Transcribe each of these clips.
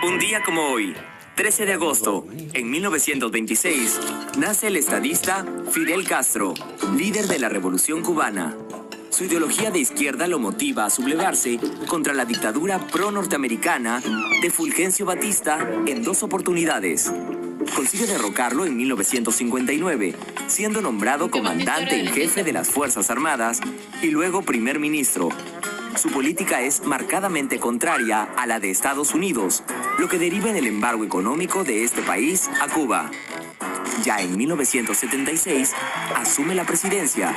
Un día como hoy, 13 de agosto, en 1926, nace el estadista Fidel Castro, líder de la Revolución Cubana. Su ideología de izquierda lo motiva a sublevarse contra la dictadura pro-norteamericana de Fulgencio Batista en 2 oportunidades. Consigue derrocarlo en 1959, siendo nombrado comandante en jefe de las Fuerzas Armadas y luego primer ministro. Su política es marcadamente contraria a la de Estados Unidos, lo que deriva en el embargo económico de este país a Cuba. Ya en 1976 asume la presidencia,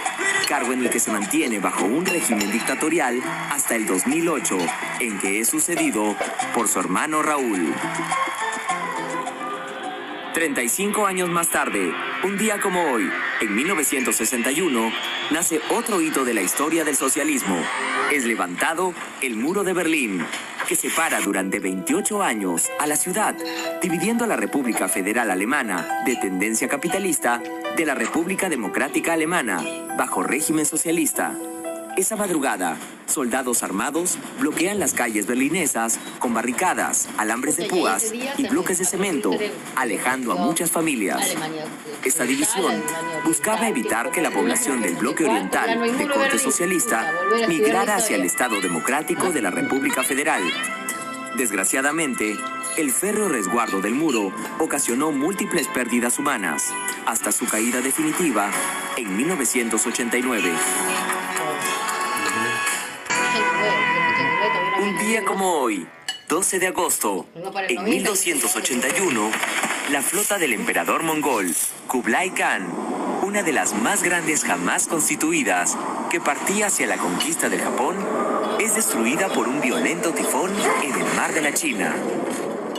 cargo en el que se mantiene bajo un régimen dictatorial hasta el 2008, en que es sucedido por su hermano Raúl. 35 años más tarde, un día como hoy, en 1961, nace otro hito de la historia del socialismo. Es levantado el Muro de Berlín, que separa durante 28 años a la ciudad, dividiendo a la República Federal Alemana, de tendencia capitalista, de la República Democrática Alemana, bajo régimen socialista. Esa madrugada, soldados armados bloquean las calles berlinesas con barricadas, alambres de púas y bloques de cemento, alejando a muchas familias. Esta división buscaba evitar que la población del bloque oriental de corte socialista migrara hacia el Estado democrático de la República Federal. Desgraciadamente, el férreo resguardo del muro ocasionó múltiples pérdidas humanas, hasta su caída definitiva en 1989. Un día como hoy, 12 de agosto, en 1281, la flota del emperador mongol, Kublai Khan, una de las más grandes jamás constituidas, que partía hacia la conquista del Japón, es destruida por un violento tifón en el mar de la China.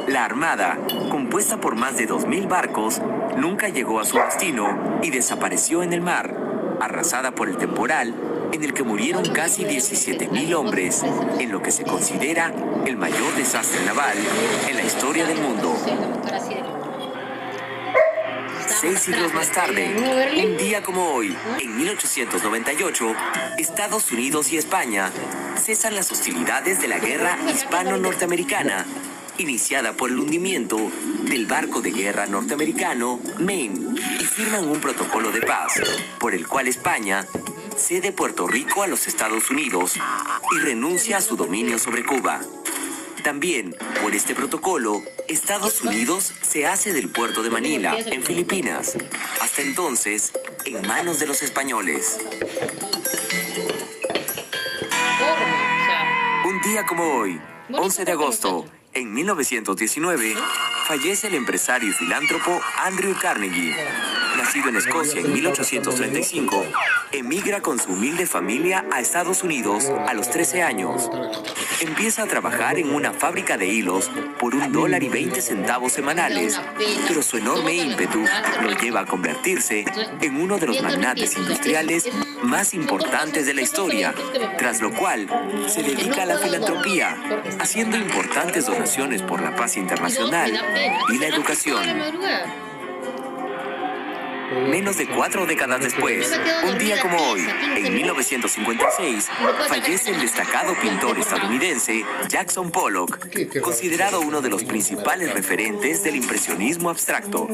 La armada, compuesta por más de 2.000 barcos, nunca llegó a su destino y desapareció en el mar, arrasada por el temporal, en el que murieron casi 17.000 hombres, en lo que se considera el mayor desastre naval en la historia del mundo. 6 siglos más tarde, un día como hoy, en 1898, Estados Unidos y España cesan las hostilidades de la guerra hispano-norteamericana, iniciada por el hundimiento del barco de guerra norteamericano Maine, y firman un protocolo de paz, por el cual España cede Puerto Rico a los Estados Unidos y renuncia a su dominio sobre Cuba. También, por este protocolo, Estados Unidos se hace del puerto de Manila, en Filipinas, hasta entonces en manos de los españoles. Un día como hoy, 11 de agosto, en 1919, fallece el empresario y filántropo Andrew Carnegie. Nacido en Escocia en 1835, emigra con su humilde familia a Estados Unidos a los 13 años. Empieza a trabajar en una fábrica de hilos por $1.20 semanales, pero su enorme ímpetu lo lleva a convertirse en uno de los magnates industriales más importantes de la historia, tras lo cual se dedica a la filantropía, haciendo importantes donaciones por la paz internacional y la educación. Menos de 4 décadas después, un día como hoy, en 1956, fallece el destacado pintor estadounidense Jackson Pollock, considerado uno de los principales referentes del impresionismo abstracto.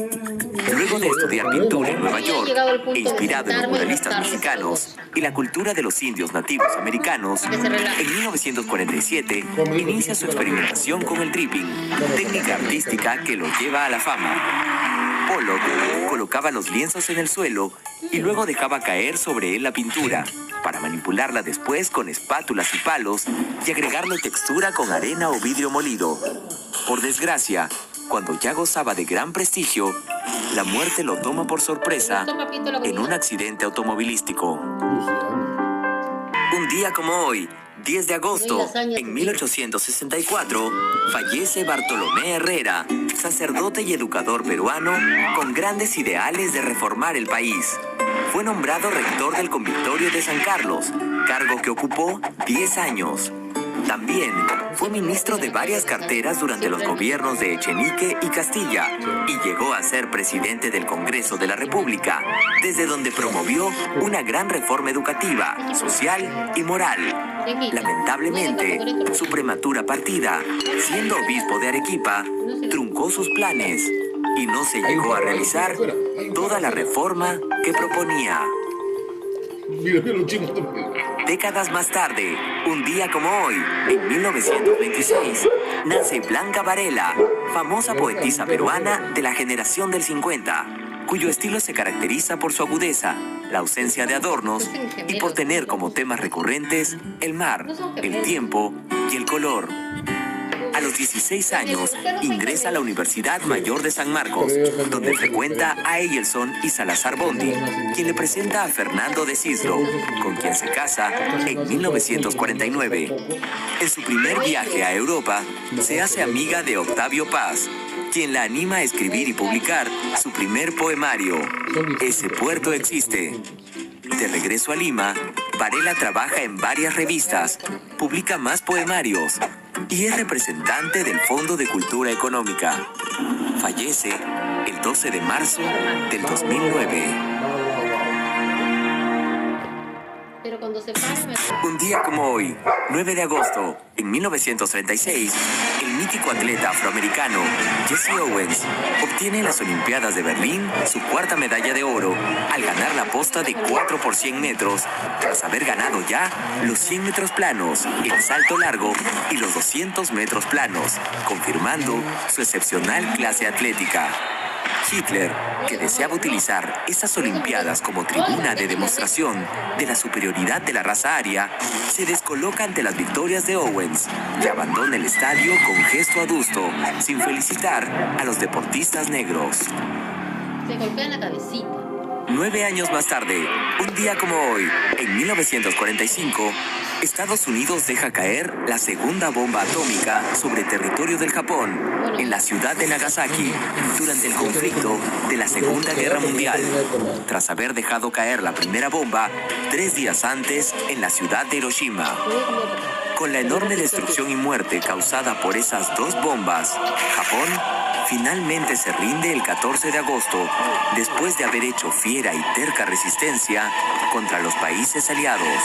Luego de estudiar pintura en Nueva York, e inspirado en los muralistas mexicanos y la cultura de los indios nativos americanos, en 1947 inicia su experimentación con el dripping, técnica artística que lo lleva a la fama. Pollock colocaba los lienzos en el suelo y luego dejaba caer sobre él la pintura, para manipularla después con espátulas y palos y agregarle textura con arena o vidrio molido. Por desgracia, cuando ya gozaba de gran prestigio, la muerte lo toma por sorpresa en un accidente automovilístico. Un día como hoy, 10 de agosto, en 1864, fallece Bartolomé Herrera, sacerdote y educador peruano con grandes ideales de reformar el país. Fue nombrado rector del Convictorio de San Carlos, cargo que ocupó 10 años. También fue ministro de varias carteras durante los gobiernos de Echenique y Castilla y llegó a ser presidente del Congreso de la República, desde donde promovió una gran reforma educativa, social y moral. Lamentablemente, su prematura partida, siendo obispo de Arequipa, truncó sus planes y no se llegó a realizar toda la reforma que proponía. Décadas más tarde, un día como hoy, en 1926, nace Blanca Varela, famosa poetisa peruana de la generación del 50, cuyo estilo se caracteriza por su agudeza, la ausencia de adornos y por tener como temas recurrentes el mar, el tiempo y el color. A los 16 años, ingresa a la Universidad Mayor de San Marcos, donde frecuenta a Eyelson y Salazar Bondi, quien le presenta a Fernando de Cislo, con quien se casa en 1949. En su primer viaje a Europa, se hace amiga de Octavio Paz, quien la anima a escribir y publicar su primer poemario, Ese puerto existe. De regreso a Lima, Varela trabaja en varias revistas, publica más poemarios y es representante del Fondo de Cultura Económica. Fallece el 12 de marzo del 2009. Pero cuando se para Un día como hoy, 9 de agosto, en 1936, el mítico atleta afroamericano Jesse Owens obtiene en las Olimpiadas de Berlín su cuarta medalla de oro al ganar la posta de 4 por 100 metros, tras haber ganado ya los 100 metros planos, el salto largo y los 200 metros planos, confirmando su excepcional clase atlética. Hitler, que deseaba utilizar estas Olimpiadas como tribuna de demostración de la superioridad de la raza aria, se descoloca ante las victorias de Owens y abandona el estadio con gesto adusto, sin felicitar a los deportistas negros. se golpean la cabecita. 9 años más tarde, un día como hoy, en 1945, Estados Unidos deja caer la segunda bomba atómica sobre territorio del Japón, en la ciudad de Nagasaki, durante el conflicto de la Segunda Guerra Mundial, tras haber dejado caer la primera bomba 3 días antes en la ciudad de Hiroshima. Con la enorme destrucción y muerte causada por esas 2 bombas, Japón finalmente se rinde el 14 de agosto, después de haber hecho fiera y terca resistencia contra los países aliados.